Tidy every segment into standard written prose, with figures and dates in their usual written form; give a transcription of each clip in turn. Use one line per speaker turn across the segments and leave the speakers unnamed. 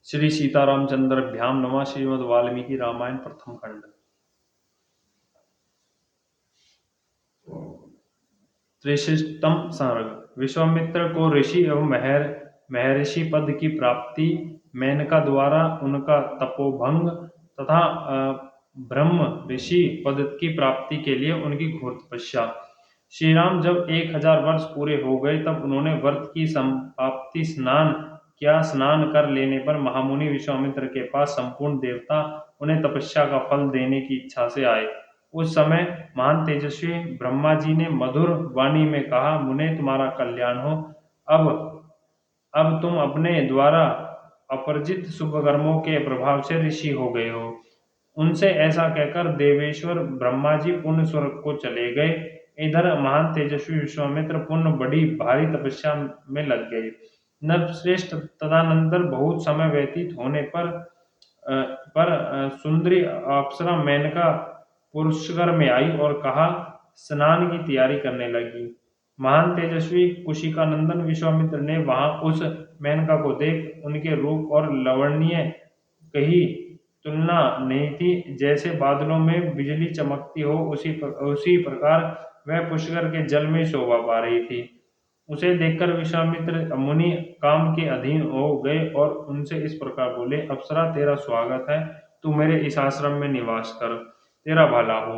श्री सीतारामचंद्रभ्याम नमः। श्रीमद् वाल्मीकि रामायण प्रथम खंड। त्रिशिष्टम सर्ग। विश्वामित्र को ऋषि एवं महर्षि पद की प्राप्ति, मेनका द्वारा उनका तपोभंग तथा ब्रह्म ऋषि पद की प्राप्ति के लिए उनकी घोर तपस्या। श्री राम जब 1000 वर्ष पूरे हो गए तब उन्होंने व्रत की समाप्ति स्नान किया। स्नान कर लेने पर महामुनि विश्वामित्र के पास संपूर्ण देवता उन्हें तपस्या का फल देने की इच्छा से आए। उस समय महान तेजस्वी ब्रह्मा जी ने मधुर वाणी में कहा, मुने तुम्हारा कल्याण हो। अब अब तुम अपने द्वारा अपरिचित शुभ कर्मों के प्रभाव से ऋषि हो गए हो। उनसे ऐसा कहकर देवेश्वर ब्रह्मा जी पुण्य स्वर्ग को चले गए। इधर महान तेजस्वी विश्वामित्र पुण्य बड़ी भारी तपस्या में लग गए। नरश्रेष्ठ तदनंतर बहुत समय व्यतीत होने पर सुंदरी अप्सरा मेनका पुष्कर में आई और कहा स्नान की तैयारी करने लगी। महान तेजस्वी कुशिका नंदन विश्वामित्र ने वहां उस मेनका को देख उनके रूप और लावण्य कही तुलना नहीं थी। जैसे बादलों में बिजली चमकती हो उसी प्रकार वह पुष्कर के जल में शोभा पा रही थी। उसे देखकर विश्वामित्र मुनि काम के अधीन हो गए और उनसे इस प्रकार बोले, अप्सरा तेरा स्वागत है, तू मेरे इस आश्रम में निवास कर, तेरा भला हो।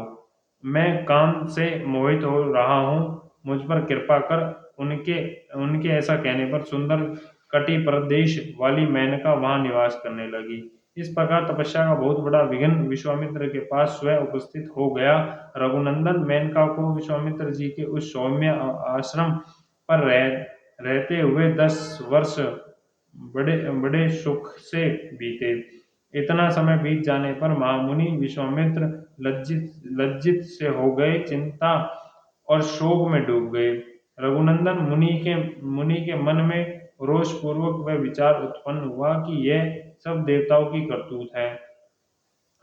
मैं काम से मोहित हो रहा हूँ, मुझ पर कृपा कर। उनके उनके ऐसा कहने पर सुंदर कटि प्रदेश वाली मेनका वहां निवास करने लगी। इस प्रकार तपस्या का बहुत बड़ा विघ्न विश्वामित्र के पास स्वयं उपस्थित हो गया। रघुनंदन मेनका को विश्वामित्र जी के उस सौम्य आश्रम पर रहते हुए 10 वर्ष बड़े बड़े सुख से बीते। इतना समय बीत जाने पर महामुनि विश्वामित्र लज्जित से हो गए, चिंता और शोक में डूब गए। रघुनंदन मुनि के मन में रोष पूर्वक वह विचार उत्पन्न हुआ कि यह सब देवताओं की करतूत है।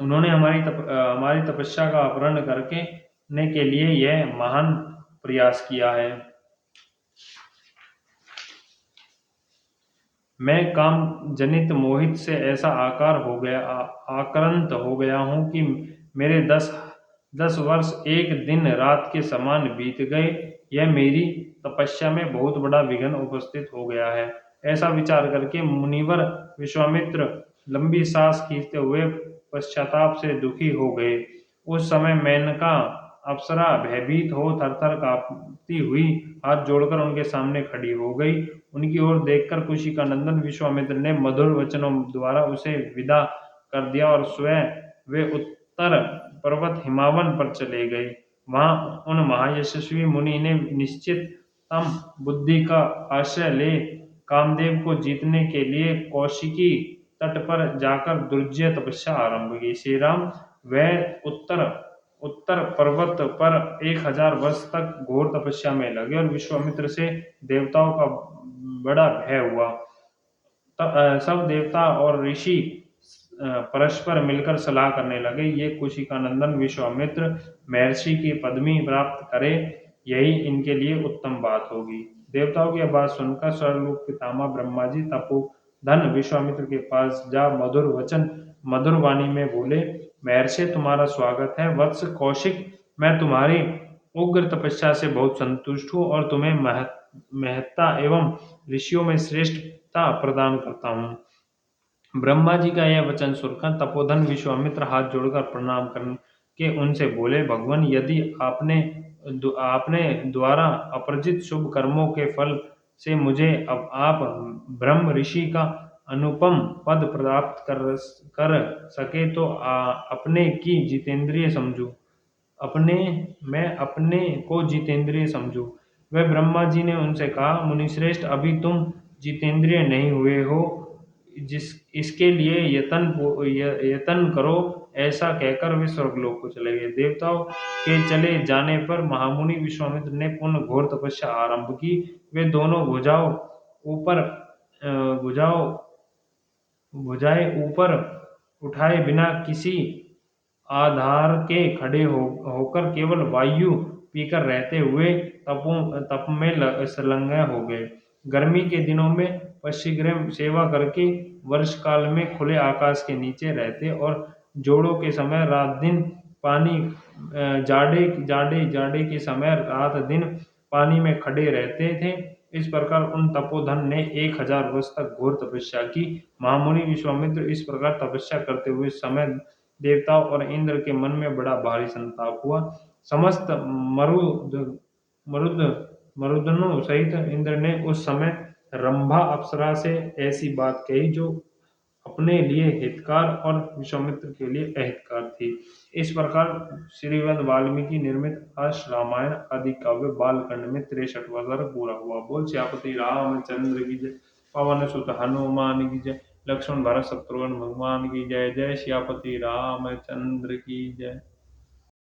उन्होंने हमारी तपस्या का अपहरण करने के लिए यह महान प्रयास किया है। मैं काम जनित मोहित से ऐसा आक्रांत हो गया हूँ कि मेरे 10 वर्ष एक दिन रात के समान बीत गए। यह मेरी तपस्या में बहुत बड़ा विघ्न उपस्थित हो गया है। ऐसा विचार करके मुनिवर विश्वामित्र लंबी सांस खींचते हुए पश्चाताप से दुखी हो गए। उस समय मेनका अप्सरा भयभीत हो थरथर कांपती हुई हाथ जोड़कर उनके सामने खड़ी हो गई। उनकी ओर देखकर कुशिका नंदन विश्वामित्र ने मधुर वचनों द्वारा उसे विदा कर दिया और स्वयं वे उत्तर पर्वत हिमावन पर चले गए। वहां उन महायशस्वी मुनि ने निश्चित तम बुद्धि का आश्रय ले कामदेव को जीतने के लिए कौशिकी तट पर जाकर दुर्जय तपस्या आरंभ की। श्री राम वह उत्तर पर्वत पर 1000 वर्ष तक घोर तपस्या में लगे और विश्वामित्र से देवताओं का बड़ा भय हुआ। सब देवता और ऋषि परस्पर मिलकर सलाह करने लगे, ये कुशिका नंदन विश्वामित्र महर्षि की पदवी प्राप्त करे, यही इनके लिए उत्तम बात होगी। देवताओं की बात सुनकर स्वर्गलोक पितामह ब्रह्मा जी तपोधन विश्वामित्र के पास जा मधुर वाणी में बोले, महर्षि तुम्हारा स्वागत है। वत्स कौशिक, मैं तुम्हारी उग्र तपस्या से बहुत संतुष्ट हूँ और तुम्हें महत्ता एवं ऋषियों में श्रेष्ठता प्रदान करता हूँ। ब्रह्मा जी का यह वचन सुनकर तपोधन विश्वामित्र हाथ जोड़कर प्रणाम करके उनसे बोले, भगवान, यदि आपने द्वारा अपरिचित शुभ कर्मों के फल से मुझे अब आप ब्रह्म ऋषि का अनुपम पद प्राप्त कर सके तो मैं अपने को जितेंद्रिय समझूं। वह ब्रह्मा जी ने उनसे कहा, मुनिश्रेष्ठ, अभी तुम जितेंद्रिय नहीं हुए हो, इसके लिए यतन करो। ऐसा कहकर वे स्वर्गलोक को चले गए। देवताओं के चले जाने पर महामुनि विश्वामित्र ने पुनः घोर तपस्या आरंभ की। वे दोनों भुजाएं ऊपर उठाए बिना किसी आधार के खड़े होकर केवल वायु पीकर रहते हुए तप में संलग्न हो गए। गर्मी के दिनों में पश्चिग्रह सेवा करके वर्ष काल में खुले आकाश के नीचे रहते और जोड़ों के समय रात दिन पानी जाड़े जाड़े जाड़े के समय रात दिन पानी में खड़े रहते थे। इस प्रकार उन तपोधन ने 1000 वर्ष तक घोर तपस्या की। महामुनि विश्वामित्र इस प्रकार तपस्या करते हुए समय देवताओं और इंद्र के मन में बड़ा भारी संताप हुआ। समस्त मरुद मरुद मरुदनों सहित इंद्र ने उस समय रंभा अप्सरा से ऐसी बात कही जो अपने लिए हितकार और विश्वामित्र के लिए अहितकार थी। इस प्रकार श्रीमद् वाल्मीकि निर्मित अश्व रामायण आदि काव्य बालखंड में 63वां सर्ग पूरा हुआ। बोल सियापति रामचंद्र की जय। पवन सुत हनुमान की जय। लक्ष्मण भरत शत्रुघ्न भगवान की जय। जय सियापति रामचंद्र की जय।